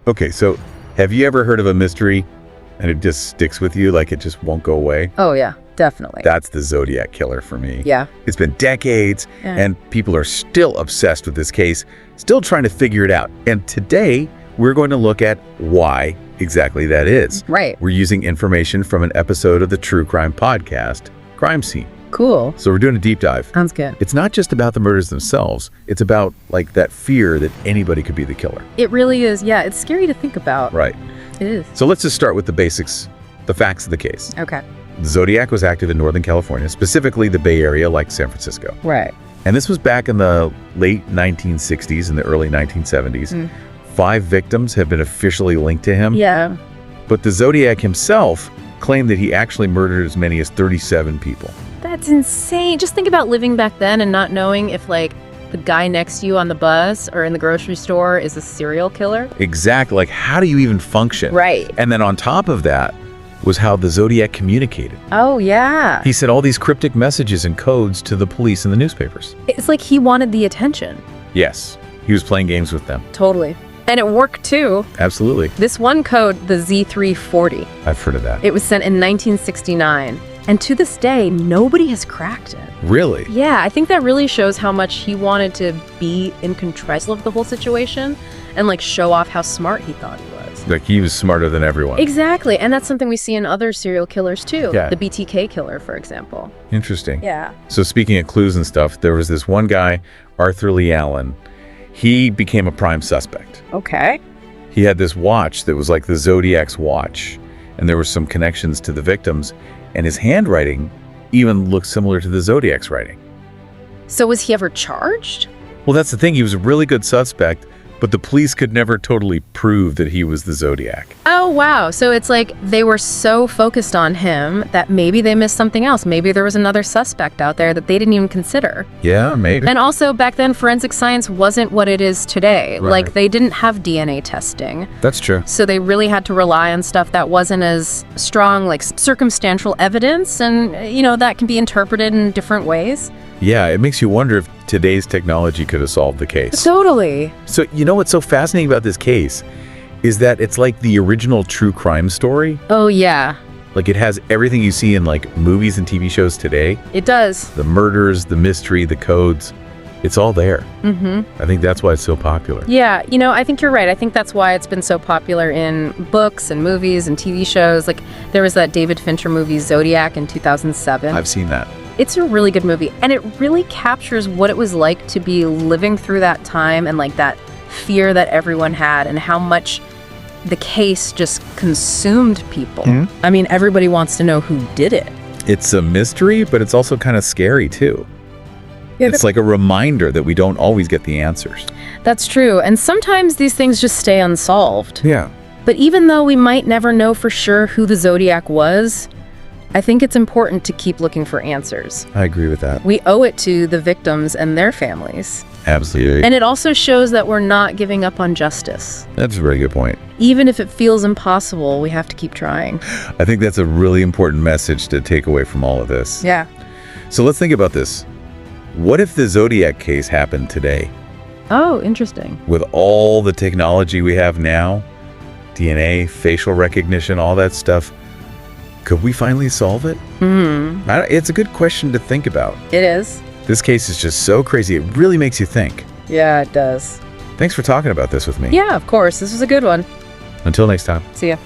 Okay, so have you ever heard of a mystery and it just sticks with you, like it just won't go away? Oh, yeah, definitely. That's the Zodiac Killer for me. Yeah. It's been decades, and people are still obsessed with this case, still trying to figure it out. And today, we're going to look at why exactly that is. Right. We're using information from an episode of the true crime podcast, Crime Scene. Cool. So we're doing a deep dive. Sounds good. It's not just about the murders themselves. It's about, like, that fear that anybody could be the killer. It really is. Yeah, it's scary to think about. Right. It is. So let's just start with the basics, the facts of the case. Okay. The Zodiac was active in Northern California, specifically the Bay Area, like San Francisco. Right. And this was back in the late 1960s and the early 1970s. 5 victims have been officially linked to him. Yeah. But the Zodiac himself claimed that he actually murdered as many as 37 people. That's insane. Just think about living back then and not knowing if, like, the guy next to you on the bus or in the grocery store is a serial killer. Exactly. Like, how do you even function? Right. And then on top of that was how the Zodiac communicated. Oh, yeah. He sent all these cryptic messages and codes to the police and the newspapers. It's like he wanted the attention. Yes. He was playing games with them. Totally. And it worked, too. Absolutely. This one code, the Z340, I've heard of that. it was sent in 1969. And to this day, nobody has cracked it. Really? Yeah, I think that really shows how much he wanted to be in control of the whole situation and, like, show off how smart he thought he was. Like, he was smarter than everyone. Exactly. And that's something we see in other serial killers, too. Yeah. The BTK killer, for example. Interesting. Yeah. So speaking of clues and stuff, there was this one guy, Arthur Lee Allen. He became a prime suspect. Okay. He had this watch that was like the Zodiac's watch, and there were some connections to the victims, and his handwriting even looked similar to the Zodiac's writing. So was he ever charged? Well, that's the thing. He was a really good suspect, but the police could never totally prove that he was the Zodiac. Oh, wow. So it's like they were so focused on him that maybe they missed something else. Maybe there was another suspect out there that they didn't even consider. Yeah, maybe. And also, back then, forensic science wasn't what it is today. Right. Like, they didn't have DNA testing. That's true. So they really had to rely on stuff that wasn't as strong, like circumstantial evidence. And, you know, that can be interpreted in different ways. Yeah, it makes you wonder if today's technology could have solved the case. Totally. So, you know what's so fascinating about this case is that it's like the original true crime story. Oh, yeah. Like, it has everything you see in, like, movies and TV shows today. It does. The murders, the mystery, the codes. It's all there. I think that's why it's so popular. Yeah, you know, I think you're right. I think that's why it's been so popular in books and movies and TV shows. Like, there was that David Fincher movie, Zodiac, in 2007. I've seen that. It's a really good movie, and it really captures what it was like to be living through that time and, like, that fear that everyone had and how much the case just consumed people. I mean, everybody wants to know who did it. It's a mystery, but it's also kind of scary, too. Yeah, It's like a reminder that we don't always get the answers. That's true, and sometimes these things just stay unsolved. Yeah. But even though we might never know for sure who the Zodiac was, I think it's important to keep looking for answers. I agree with that. We owe it to the victims and their families. Absolutely. And it also shows that we're not giving up on justice. That's a very good point. Even if it feels impossible, we have to keep trying. I think that's a really important message to take away from all of this. Yeah. So let's think about this. What if the Zodiac case happened today? Oh, interesting. With all the technology we have now, DNA, facial recognition, all that stuff, could we finally solve it? It's a good question to think about. It is. This case is just so crazy. It really makes you think. Yeah, it does. Thanks for talking about this with me. Yeah, of course. This was a good one. Until next time. See ya.